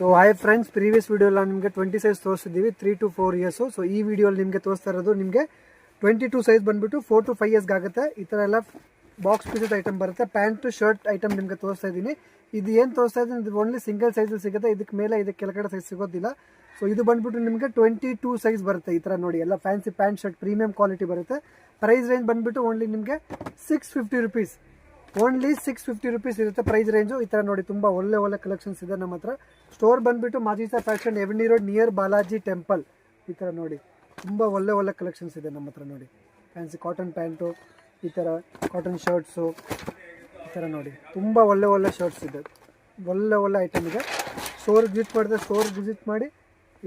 So hi friends, previous ವಿಡಿಯೋಲ್ಲ ನಿಮಗೆ 20 size ತೋರಿಸಿದ್ದೀವಿ 3 to 4 years. So ಈ ವಿಡಿಯೋಲ್ಲಿ ನಿಮಗೆ ತೋರಿಸ್ತಾ ಇರೋದು ನಿಮಗೆ 22 ಸೈಜ್ ಬಂದುಬಿಟ್ಟು 4 to 5 ಇಯರ್ಸ್ಗೆ ಆಗುತ್ತೆ. ಈ ಥರ ಎಲ್ಲ ಬಾಕ್ಸ್ ಪೀಸಸ್ ಐಟಮ್ ಬರುತ್ತೆ. ಪ್ಯಾಂಟು ಶರ್ಟ್ ಐಟಮ್ ನಿಮಗೆ ತೋರಿಸ್ತಾ ಇದ್ದೀನಿ. ಇದು ಏನು ತೋರಿಸ್ತಾ ಇದ್ದೀನಿ, ಇದು ಓನ್ಲಿ ಸಿಂಗಲ್ ಸೈಜಲ್ಲಿ ಸಿಗುತ್ತೆ. ಇದಕ್ಕೆ ಮೇಲೆ ಇದಕ್ಕೆ ಕೆಳಗಡೆ ಸೈಜ್ ಸಿಗೋದಿಲ್ಲ. ಸೊ ಇದು ಬಂದುಬಿಟ್ಟು ನಿಮಗೆ 22 ಸೈಜ್ ಬರುತ್ತೆ. ಈ ಥರ ನೋಡಿ, ಎಲ್ಲ fancy pant shirt premium quality ಬರುತ್ತೆ. ಪ್ರೈಸ್ ರೇಂಜ್ ಬಂದುಬಿಟ್ಟು ಓನ್ಲಿ ನಿಮಗೆ 650 ರುಪೀಸ್. ಓನ್ಲಿ 650 ರುಪೀಸ್ ಇರುತ್ತೆ ಪ್ರೈಸ್ ರೇಂಜು. ಈ ಥರ ನೋಡಿ, ತುಂಬ ಒಳ್ಳೆ ಕಲೆಕ್ಷನ್ಸ್ ಇದೆ ನಮ್ಮ ಹತ್ರ. ಸ್ಟೋರ್ ಬಂದುಬಿಟ್ಟು Majisa fashion, avenue road, near Balaji temple. ಈ ಥರ ನೋಡಿ, ತುಂಬ ಒಳ್ಳೆ ಕಲೆಕ್ಷನ್ಸ್ ಇದೆ ನಮ್ಮ ಹತ್ರ. ನೋಡಿ, ಫ್ಯಾನ್ಸಿ ಕಾಟನ್ ಪ್ಯಾಂಟು, ಈ ಥರ ಕಾಟನ್ ಶರ್ಟ್ಸು, ಈ ಥರ ನೋಡಿ, ತುಂಬ ಒಳ್ಳೆ ಶರ್ಟ್ಸ್ ಇದೆ. ಒಳ್ಳೆ ಐಟಮ್ ಇದೆ. ಸ್ಟೋರ್ಗೆ ವಿಸಿಟ್ ಮಾಡಿದ್ರೆ ಸ್ಟೋರ್ಗೆ ವಿಸಿಟ್ ಮಾಡಿ,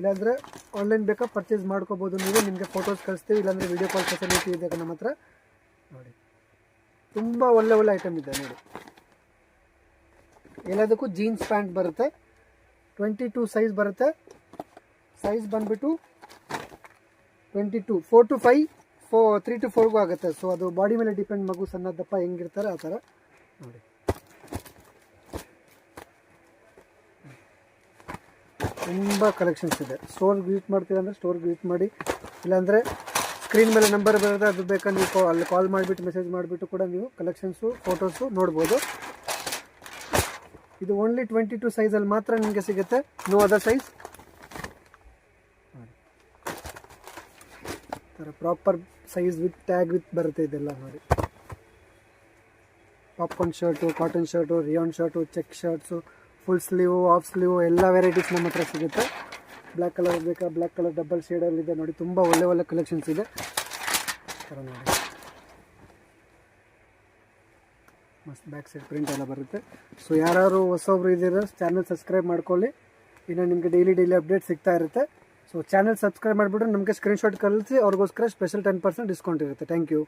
ಇಲ್ಲಾಂದರೆ ಆನ್ಲೈನ್ ಬೇಕಾ ಪರ್ಚೇಸ್ ಮಾಡ್ಕೋಬೋದು ನೀವು. ನಿಮಗೆ ಫೋಟೋಸ್ ಕಳಿಸ್ತೀವಿ, ಇಲ್ಲಾಂದರೆ ವೀಡಿಯೋ ಕಾಲ್ ಫೆಸಿಲಿಟಿ ಇದೆ ನಮ್ಮ ಹತ್ರ. ನೋಡಿ, ತುಂಬ ಒಳ್ಳೆ ಐಟಮ್ ಇದೆ ನೋಡಿ. ಎಲ್ಲದಕ್ಕೂ ಜೀನ್ಸ್ ಪ್ಯಾಂಟ್ ಬರುತ್ತೆ. 22 ಸೈಜ್ ಬರುತ್ತೆ. ಸೈಜ್ ಬಂದುಬಿಟ್ಟು 22, 4 to 5, 3 to 4ಗೂ ಆಗುತ್ತೆ. ಸೊ ಅದು ಬಾಡಿ ಮೇಲೆ ಡಿಪೆಂಡ್, ಮಗು ಸಣ್ಣ ದಪ್ಪ ಹೆಂಗಿರ್ತಾರೆ ಆ ಥರ ನೋಡಿ. ತುಂಬ ಕಲೆಕ್ಷನ್ಸ್ ಇದೆ. ಸ್ಟೋರ್ಗೆ ವಿಸಿಟ್ ಮಾಡ್ತೀರ ಅಂದರೆ ಸ್ಟೋರ್ಗೆ ವಿಸಿಟ್ ಮಾಡಿ, ಇಲ್ಲಾಂದರೆ ಸ್ಕ್ರೀನ್ ಮೇಲೆ ನಂಬರ್ ಬರುತ್ತೆ, ಅದು ಬೇಕಾ ನೀವು ಅಲ್ಲಿ ಕಾಲ್ ಮಾಡಿಬಿಟ್ಟು ಮೆಸೇಜ್ ಮಾಡಿಬಿಟ್ಟು ಕೂಡ ನೀವು ಕಲೆಕ್ಷನ್ಸು ಫೋಟೋಸು ನೋಡ್ಬೋದು. ಇದು ಓನ್ಲಿ 22 ಸೈಜಲ್ಲಿ ಮಾತ್ರ ನಿಮಗೆ ಸಿಗುತ್ತೆ, ನೋ ಅದರ್ ಸೈಜ್. ಥರ proper size with tag with ಬರುತ್ತೆ ಇದೆಲ್ಲ ನೋಡಿ. Popcorn shirt, cotton shirt, rayon shirt, check shirts, full sleeve, off sleeve, ಎಲ್ಲ ವೆರೈಟೀಸ್ ನಮ್ಮ ಹತ್ರ ಸಿಗುತ್ತೆ. ಬ್ಲ್ಯಾಕ್ ಕಲರ್ ಬೇಕಾ, ಬ್ಲ್ಯಾಕ್ ಕಲರ್ ಡಬಲ್ ಶೇಡಲ್ಲಿದೆ ನೋಡಿ. ತುಂಬ ಒಳ್ಳೆ ಕಲೆಕ್ಷನ್ಸ್ ಇದೆ. ಥರ ನೋಡಿ, ಮಸ್ತ್ ಬ್ಯಾಕ್ ಸೈಡ್ ಪ್ರಿಂಟ್ ಎಲ್ಲ ಬರುತ್ತೆ. ಸೊ ಯಾರು ಹೊಸೊಬ್ರು ಇದ್ದೀರ, ಚಾನಲ್ ಸಬ್ಸ್ಕ್ರೈಬ್ ಮಾಡ್ಕೊಳ್ಳಿ. ಇನ್ನು ನಿಮಗೆ ಡೈಲಿ ಅಪ್ಡೇಟ್ ಸಿಗ್ತಾ ಇರುತ್ತೆ. ಸೊ ಚಾನಲ್ ಸಬ್ಸ್ಕ್ರೈಬ್ ಮಾಡಿಬಿಟ್ಟು ನಮಗೆ ಸ್ಕ್ರೀನ್ಶಾಟ್ ಕಳಿಸಿ, ಅವ್ರಿಗೋಸ್ಕರ ಸ್ಪೆಷಲ್ 10% ಡಿಸ್ಕೌಂಟ್ ಇರುತ್ತೆ. Thank you.